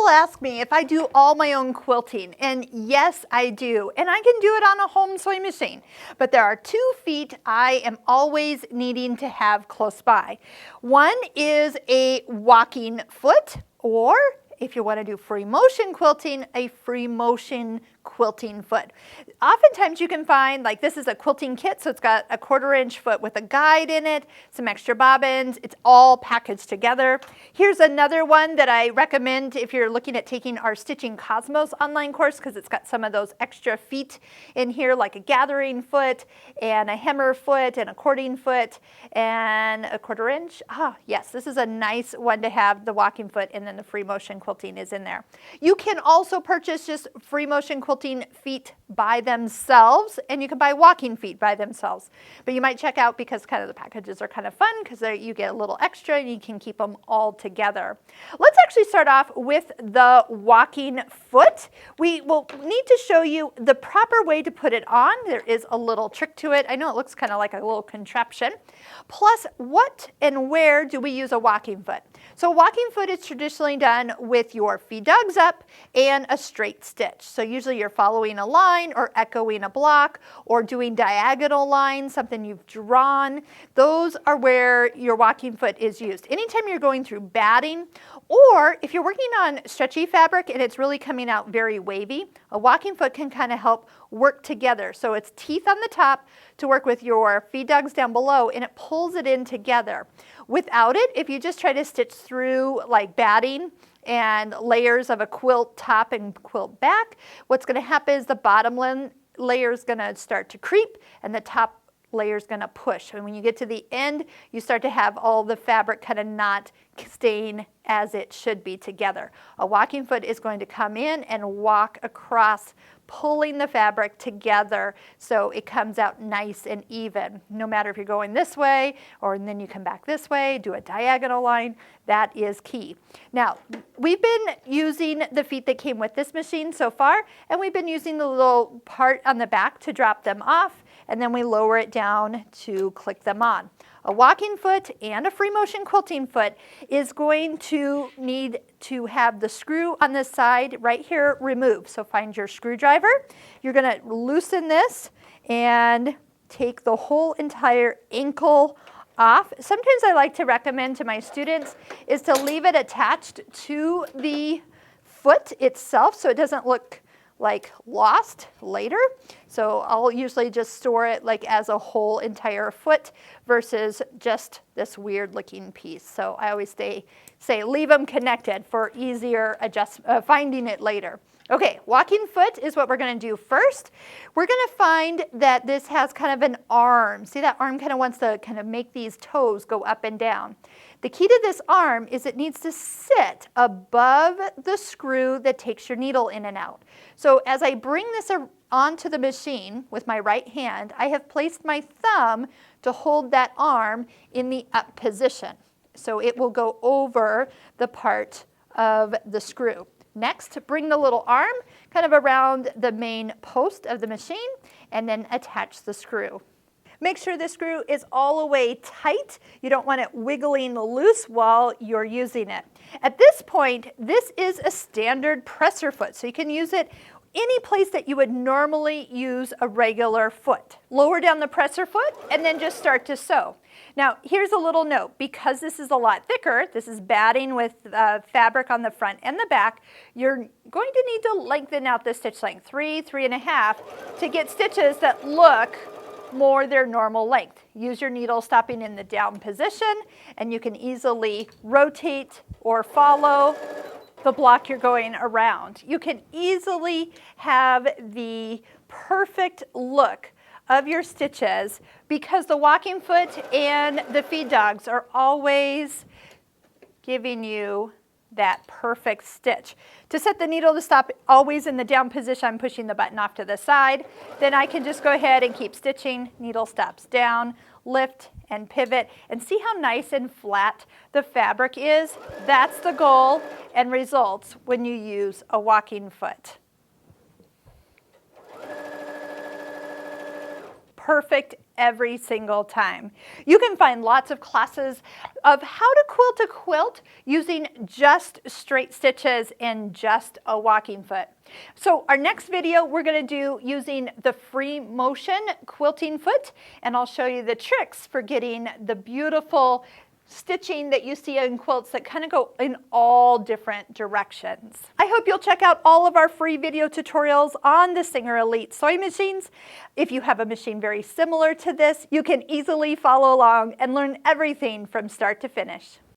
People ask me if I do all my own quilting, and yes, I do. And I can do it on a home sewing machine. But there are two feet I am always needing to have close by. One is a walking foot, or if you want to do free motion quilting, a free motion quilting foot. Oftentimes you can find, like, this is a quilting kit, so it's got a 1/4" foot with a guide in it, some extra bobbins. It's all packaged together. Here's another one that I recommend if you're looking at taking our Stitching Cosmos online course, because it's got some of those extra feet in here, like a gathering foot and a hemmer foot and a cording foot and a 1/4". Yes, this is a nice one to have, the walking foot, and then the free motion quilting is in there. You can also purchase just free motion quilting feet by themselves, and you can buy walking feet by themselves. But you might check out, because kind of the packages are kind of fun, because you get a little extra and you can keep them all together. Let's actually start off with the walking foot. We will need to show you the proper way to put it on. There is a little trick to it. I know it looks kind of like a little contraption. Plus, what and where do we use a walking foot? So a walking foot is traditionally done with your feet dogs up and a straight stitch. So usually you're following a line or echoing a block or doing diagonal lines, something you've drawn. Those are where your walking foot is used. Anytime you're going through batting, or if you're working on stretchy fabric and it's really coming out very wavy, a walking foot can kind of help work together. So it's teeth on the top to work with your feed dogs down below, and it pulls it in together. Without it, if you just try to stitch through like batting and layers of a quilt top and quilt back, what's going to happen is the bottom layer is going to start to creep and the top layer is going to push. And when you get to the end, you start to have all the fabric kind of not staying as it should be together. A walking foot is going to come in and walk across, pulling the fabric together so it comes out nice and even. No matter if you're going this way or then you come back this way, do a diagonal line, that is key. Now, we've been using the feet that came with this machine so far, and we've been using the little part on the back to drop them off, and then we lower it down to click them on. A walking foot and a free motion quilting foot is going to need to have the screw on the side right here removed. So find your screwdriver. You're going to loosen this and take the whole entire ankle off. Sometimes I like to recommend to my students is to leave it attached to the foot itself so it doesn't look like lost later. So I'll usually just store it like as a whole entire foot versus just this weird looking piece. So I always say leave them connected for easier finding it later. Okay, walking foot is what we're going to do first. We're going to find that this has kind of an arm. See, that arm kind of wants to kind of make these toes go up and down. The key to this arm is it needs to sit above the screw that takes your needle in and out. So as I bring this onto the machine with my right hand, I have placed my thumb to hold that arm in the up position. So it will go over the part of the screw. Next, bring the little arm kind of around the main post of the machine and then attach the screw. Make sure the screw is all the way tight. You don't want it wiggling loose while you're using it. At this point, this is a standard presser foot, so you can use it any place that you would normally use a regular foot. Lower down the presser foot and then just start to sew. Now, here's a little note. Because this is a lot thicker, this is batting with fabric on the front and the back, you're going to need to lengthen out the stitch length, 3.5, to get stitches that look more their normal length. Use your needle stopping in the down position, and you can easily rotate or follow the block you're going around. You can easily have the perfect look of your stitches because the walking foot and the feed dogs are always giving you that perfect stitch. To set the needle to stop always in the down position, I'm pushing the button off to the side. Then I can just go ahead and keep stitching. Needle stops down, lift and pivot, and see how nice and flat the fabric is? That's the goal and results when you use a walking foot. Perfect every single time. You can find lots of classes of how to quilt a quilt using just straight stitches and just a walking foot. So our next video we're going to do using the free motion quilting foot, and I'll show you the tricks for getting the beautiful stitching that you see in quilts that kind of go in all different directions. I hope you'll check out all of our free video tutorials on the Singer Elite sewing machines. If you have a machine very similar to this, you can easily follow along and learn everything from start to finish.